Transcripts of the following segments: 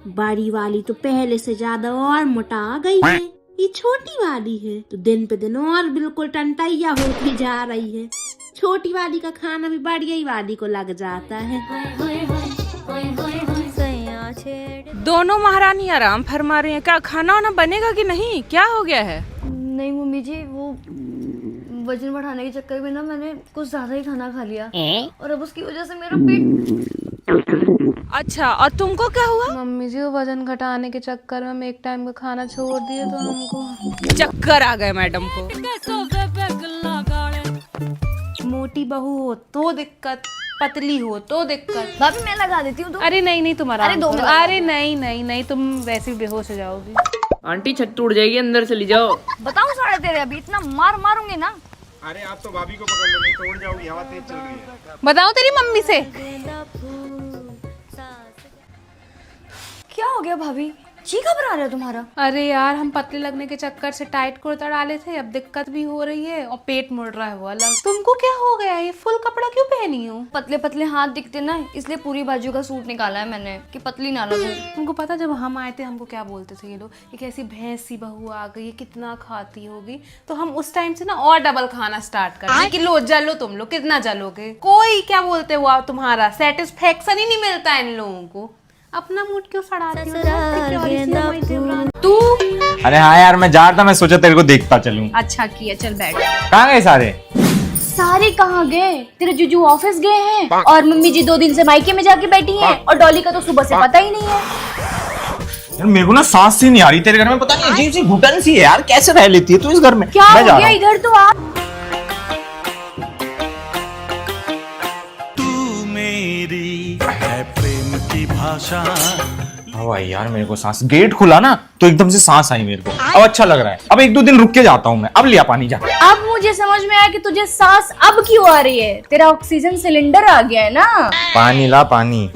बड़ी वाली तो पहले से ज्यादा और मोटा गई है, ये छोटी वाली है तो दिन पे दिन और बिल्कुल टंटाइया होती जा रही है। छोटी वाली का खाना भी बड़ी वाली को लग जाता है। दोनों महारानी आराम फरमा रही हैं। क्या खाना वाना बनेगा कि नहीं? क्या हो गया है? नहीं मम्मी जी, वो वजन बढ़ाने के चक्कर में ना मैंने कुछ ज्यादा ही खाना खा लिया और अब उसकी वजह से मेरा पेट। अच्छा, और तुमको क्या हुआ? मम्मी जी, वो वजन घटाने के चक्कर में हम एक टाइम का खाना छोड़ दिए तो हमको चक्कर आ गए मैडम को। मोटी बहू हो तो दिक्कत, पतली हो तो दिक्कत। भाभी मैं लगा देती हूँ। अरे नहीं तुम्हारा। अरे दो मिनट। अरे नहीं तुम वैसे भी बेहोश हो जाओगी। आंटी छत टूट जाएगी, अंदर चली जाओ। बताऊँ साढ़े तेरे, अभी इतना मारूंगे ना। अरे आप तो भाभी को पकड़ लो, नहीं तोड़ जाओगी, हवा तेज चल रही है। बताओ तेरी मम्मी से। क्या हो गया भाभी, जी घबरा रहा है तुम्हारा? अरे यार, हम पतले लगने के चक्कर से टाइट कुर्ता डाले थे, अब दिक्कत भी हो रही है और पेट मुड़ रहा है वो अलग। तुमको क्या हो गया? ये फुल कपड़ा क्यों पहनी हो? पतले पतले हाथ दिखते ना, इसलिए पूरी बाजू का सूट निकाला है मैंने कि पतली ना लगूं। तुमको पता जब हम आए थे हमको क्या बोलते थे ये लोग, एक ऐसी भैंस सी बहू आ गई है, कितना खाती होगी। तो हम उस टाइम से ना और डबल खाना स्टार्ट कर दिए कि लो जलो, तुम लोग कितना जलोगे। कोई क्या बोलते हुआ तुम्हारा सेटिस्फेक्शन ही नहीं मिलता है इन लोगों को। अपना मूड क्यों सड़ाती हो तू? अरे हाँ यार, मैं जा रहा था, मैं सोचा तेरे को देखता चलूं। अच्छा किया, चल बैठ। कहाँ गए सारे? सारे कहाँ गए? तेरे जीजू ऑफिस गए हैं और मम्मी जी 2 दिन से मायके में जाके बैठी हैं और डॉली का तो सुबह से पता ही नहीं है। यार मेरे को ना सांस सी नहीं आ रही तेरे घर में, पता नहीं अजीब सी घुटन सी है यार, कैसे रह लेती है तू इस घर में? क्या मैं हो जा गया? रहा हूं। इधर तो आ। तू मेरी है प्रेम की भाषा। हाँ भाई यार, मेरे को सांस, गेट खुला ना तो एकदम से सांस आई मेरे को, अब अच्छा लग रहा है। अब 1-2 दिन रुक के जाता हूँ मैं। अब लिया पानी जा। अब मुझे समझ में आया कि तुझे सांस अब क्यों आ रही है, तेरा ऑक्सीजन सिलेंडर आ गया है ना। पानी ला पानी।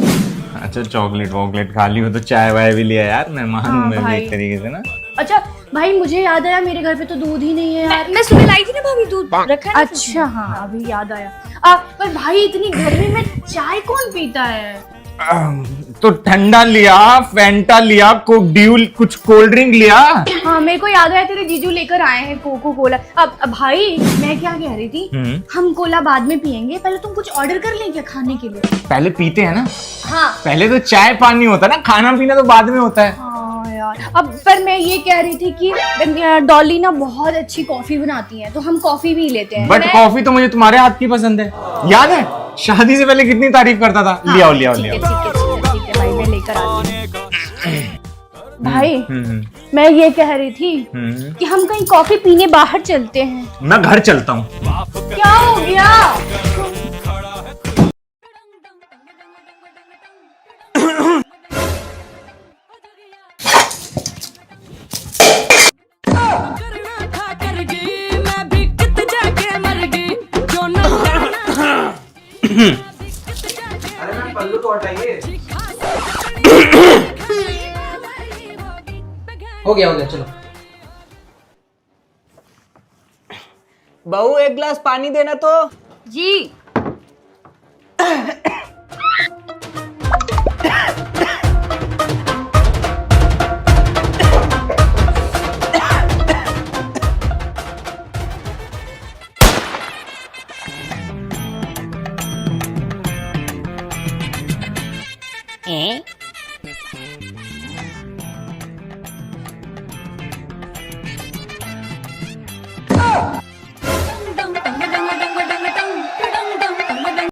अच्छा, चॉकलेट वॉकलेट खा ली हो तो चाय वाय भी लिया यार, मेहमान हूं मैं भी एक तरीके से ना। अच्छा भाई, मुझे याद आया मेरे घर पे तो दूध ही नहीं है यार। मैं सुबह लाई थी ना भाभी, दूध रखा है। अच्छा हाँ, अभी याद आया। पर भाई इतनी गर्मी में चाय कौन पीता है? तो ठंडा लिया, फैंटा लिया, कोक ड्यूल, कुछ कोल्ड ड्रिंक लिया। हाँ मेरे को याद आया, तेरे जीजू लेकर आए हैं कोको कोला। अब भाई मैं क्या कह रही थी, हम कोला बाद में पियेंगे, पहले तुम कुछ ऑर्डर कर ले क्या खाने के लिए? पहले पीते हैं ना। हाँ पहले तो चाय पानी होता है ना, खाना पीना तो बाद में होता है। हाँ यार। अब पर मैं ये कह रही थी कि डॉली ना बहुत अच्छी कॉफी बनाती है, तो हम कॉफी भी लेते हैं। बट कॉफी तो मुझे तुम्हारे हाथ की पसंद है, याद है? शादी से पहले कितनी तारीफ करता था। हाँ, लियाओ ठीक है भाई, मैं लेकर आती हूँ। भाई मैं ये कह रही थी कि हम कहीं कॉफी पीने बाहर चलते हैं। मैं घर चलता हूँ। क्या हो गया? अरे मैं पल्लू तो हटाइए। हो गया चलो। बहू एक गिलास पानी देना तो। जी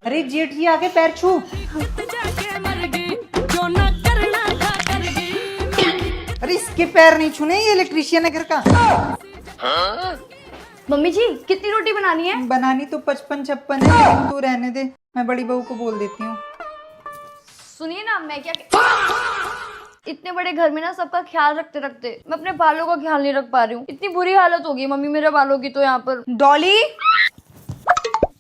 अरे जेठ जी आके पैर छू। अरे इसके पैर नहीं छूने, ये इलेक्ट्रिशियन है घर का। मम्मी जी कितनी रोटी बनानी है? बनानी तो 55-56 है, लेकिन तू रहने दे, मैं बड़ी बहू को बोल देती हूँ। सुनिए ना, मैं क्या इतने बड़े घर में ना सबका ख्याल रखते रखते मैं अपने बालों का ख्याल नहीं रख पा रही हूँ। इतनी बुरी हालत होगी मम्मी मेरे बालों की तो यहाँ पर। डॉली,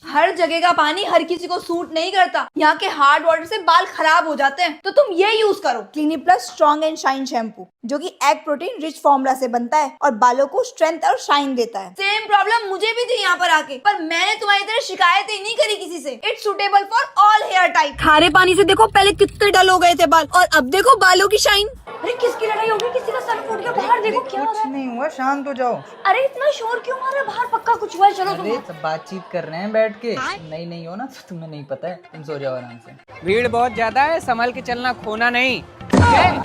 हर जगह का पानी हर किसी को सूट नहीं करता। यहाँ के हार्ड वाटर से बाल खराब हो जाते हैं, तो तुम ये यूज करो clinic plus strong and shine shampoo, जो कि एग प्रोटीन रिच फॉर्मूला से बनता है और बालों को स्ट्रेंथ और शाइन देता है। सेम प्रॉब्लम मुझे भी थी यहाँ पर आके, पर मैंने तुम्हारी तरह शिकायत ही नहीं करी किसी से। It's suitable for all hair type. खारे पानी से देखो पहले कितने डल हो गए थे बाल, और अब देखो बालों की शाइन। अरे किसकी लड़ाई होगी? किसी का सर फूट गया? बाहर देखो क्या हो रहा है। नहीं हुआ, शांत हो जाओ। अरे इतना शोर क्यों मार रहे हो? बाहर पक्का कुछ हुआ है। चलो तुम। अरे सब बातचीत कर रहे हैं बैठ के। नहीं हो ना तो तुम्हें नहीं पता है, तुम सो जाओ आराम से। भीड़ बहुत ज्यादा है, संभल के चलना, खोना नहीं।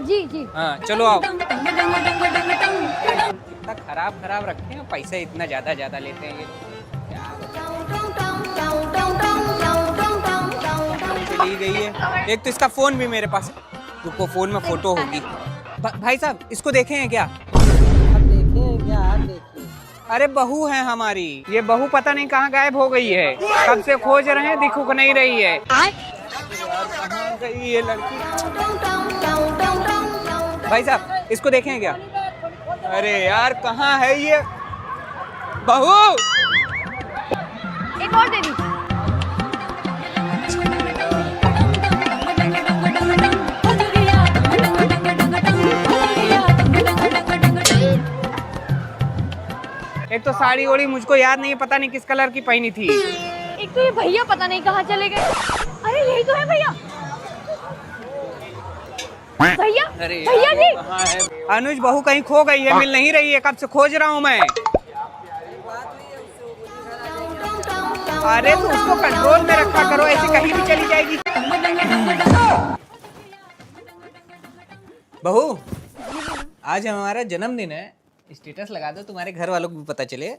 जी। हाँ चलो आओ। इतना खराब रखे हैं, पैसे इतना ज्यादा लेते हैं ये। ली गई है। एक तो इसका फोन भी मेरे पास, रुको फोन में फोटो होगी। भाई साहब इसको देखे हैं क्या? अरे बहू है हमारी, ये बहू पता नहीं कहाँ गायब हो गई है। कब से खोज रहे हैं, दिखू को नहीं रही है। कहाँ गई ये लड़की? भाई साहब इसको देखे हैं क्या? अरे यार कहाँ है ये बहू? एक और दे दी। एक तो साड़ी ओड़ी मुझको याद नहीं, पता नहीं किस कलर की पहनी थी। एक तो ये भैया पता नहीं कहाँ चले गए। अरे यही तो है भैया। भैया जी। कहाँ है? अनुज बहू कहीं खो गई है, मिल नहीं रही है, कब से खोज रहा हूँ मैं। अरे तो उसको कंट्रोल में रखा करो, ऐसे कहीं भी चली जाएगी। बहू आज हमारा जन्मदिन है, स्टेटस लगा दो, तुम्हारे घर वालों को भी पता चले।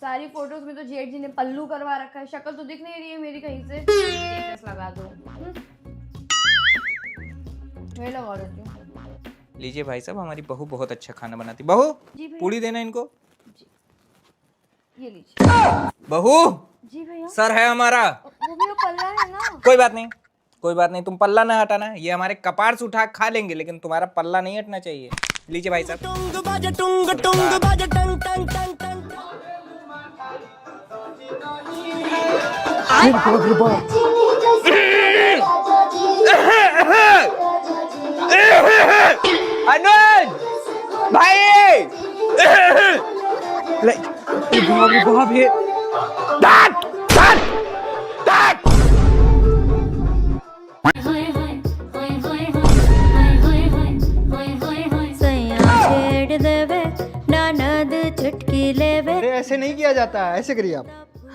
सारी फोटोज में तो जेठ जी ने पल्लू करवा रखा है, शक्ल तो दिख नहीं रही है मेरी कहीं से। स्टेटस लगा दो। मैं लगा देती हूँ। लीजिए भाई साहब, हमारी बहू बहुत अच्छा खाना बनाती। बहू पूरी देना इनको। ये लीजिए। बहू जी भैया। सर है हमारा। वो भी पल्ला है ना। कोई बात नहीं, तुम पल्ला ना हटाना। ये हमारे कपार से उठा खा लेंगे, लेकिन तुम्हारा पल्ला नहीं हटना चाहिए। लीजिए भाई साहब। अनुज भाई बाप ये अरे ऐसे नहीं किया जाता, ऐसे करिए आप।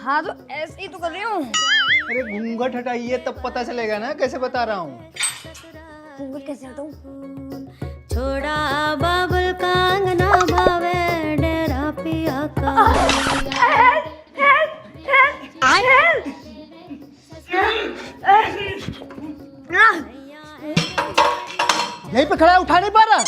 हाँ तो ऐसे ही तो कर रही हूँ। अरे घूंघट हटाइए तब पता चलेगा ना, कैसे बता रहा हूँ। घूंघट कैसे हटाऊँ? छोड़ा बाबुल कांगना भावे डेरा पिया का। यहीं पे खड़ा है, उठा नहीं पा रहा।